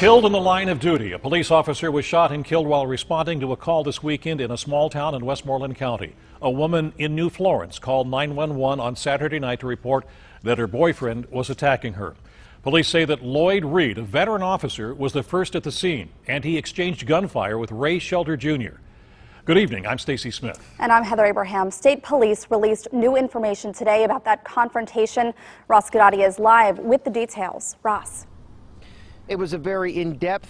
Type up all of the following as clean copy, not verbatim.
Killed in the line of duty. A police officer was shot and killed while responding to a call this weekend in a small town in Westmoreland County. A woman in New Florence called 911 on Saturday night to report that her boyfriend was attacking her. Police say that Lloyd Reed, a veteran officer, was the first at the scene, and he exchanged gunfire with Ray Shelter Jr. Good evening. I'm Stacy Smith. And I'm Heather Abraham. State police released new information today about that confrontation. Ross Godotti is live with the details. Ross. It was a very in-depth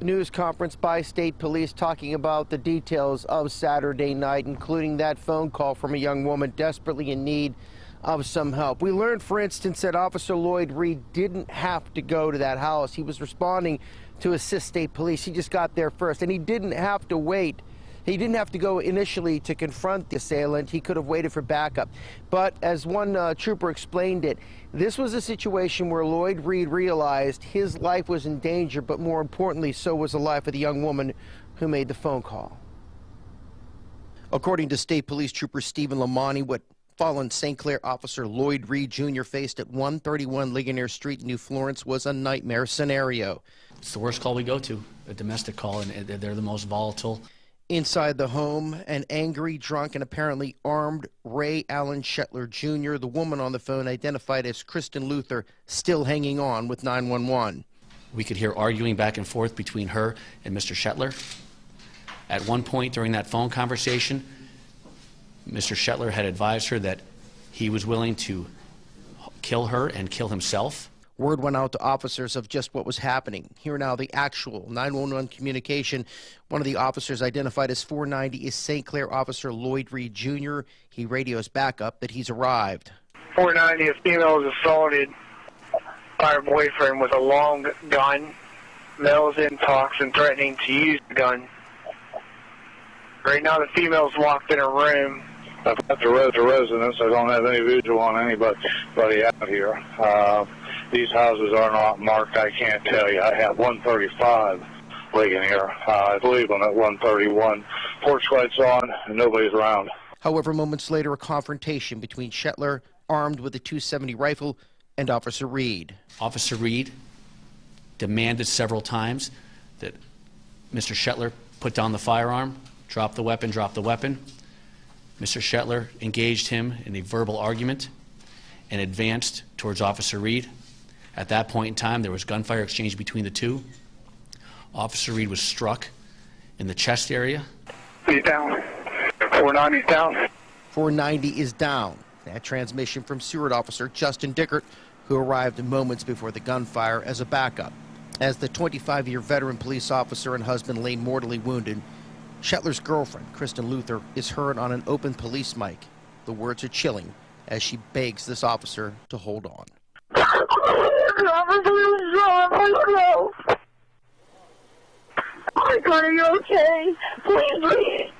news conference by state police talking about the details of Saturday night, including that phone call from a young woman desperately in need of some help. We learned, for instance, that Officer Lloyd Reed didn't have to go to that house. He was responding to assist state police. He just got there first, and he didn't have to wait. He didn't have to go initially to confront the assailant. He could have waited for backup. But as one trooper explained it, this was a situation where Lloyd Reed realized his life was in danger, but more importantly, so was the life of the young woman who made the phone call. According to State Police Trooper Stephen Lamani, what fallen St. Clair officer Lloyd Reed Jr. faced at 131 Ligonier Street in New Florence was a nightmare scenario. It's the worst call we go to, a domestic call, and they're the most volatile. Inside the home, an angry, drunk, and apparently armed Ray Allen Shetler Jr., the woman on the phone identified as Kristen Luther, still hanging on with 911. We could hear arguing back and forth between her and Mr. Shetler. At one point during that phone conversation, Mr. Shetler had advised her that he was willing to kill her and kill himself. Word went out to officers of just what was happening. Here now the actual 911 communication. One of the officers identified as 490 is St. Clair officer Lloyd Reed Jr. He radios back up that he's arrived. 490, a female was assaulted by her boyfriend with a long gun. Male's in talks and threatening to use the gun. Right now the female's locked in her room. I've got the residence. I don't have any visual on anybody out here. These houses are not marked. I can't tell you. I have 135 Ligonier. I believe I'm at 131. Porch lights on and nobody's around. However, moments later, a confrontation between Shetler, armed with a .270 rifle, and Officer Reed. Officer Reed demanded several times that Mr. Shetler put down the firearm, drop the weapon, drop the weapon. Mr. Shetler engaged him in a verbal argument and advanced towards Officer Reed. At that point in time, there was gunfire exchange between the two. Officer Reed was struck in the chest area. He's down. 490 is down. 490 is down. That transmission from Seward officer Justin Dickert, who arrived moments before the gunfire as a backup. As the 25-year veteran police officer and husband lay mortally wounded, Shetler's girlfriend, Kristen Luther, is heard on an open police mic. The words are chilling as she begs this officer to hold on. My God, are you okay? Please.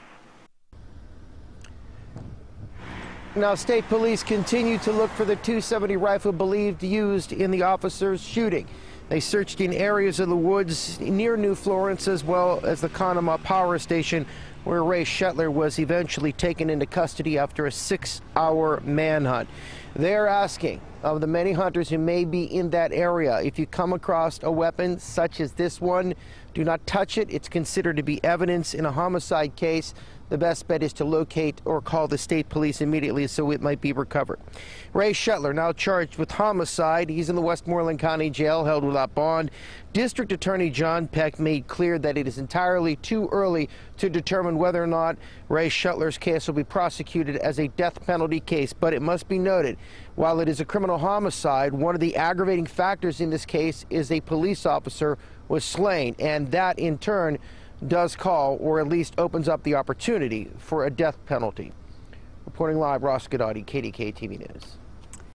Now, state police continue to look for the .270 rifle believed used in the officer's shooting. They searched in areas of the woods near New Florence as well as the Conemaugh Power Station, where Ray Shetler was eventually taken into custody after a 6-hour manhunt. They're asking of the many hunters who may be in that area, if you come across a weapon such as this one, do not touch it. It's considered to be evidence in a homicide case. The best bet is to locate or call the state police immediately so it might be recovered. Ray Shetler now charged with homicide. He's in the Westmoreland County Jail, held without bond. District Attorney John Peck made clear that it is entirely too early to determine whether or not Ray Shetler's case will be prosecuted as a death penalty case. But it must be noted, while it is a criminal homicide, one of the aggravating factors in this case is a police officer was slain, and that in turn does call, or at least opens up the opportunity for a death penalty. Reporting live, Ross Godotti, KDKA-TV News.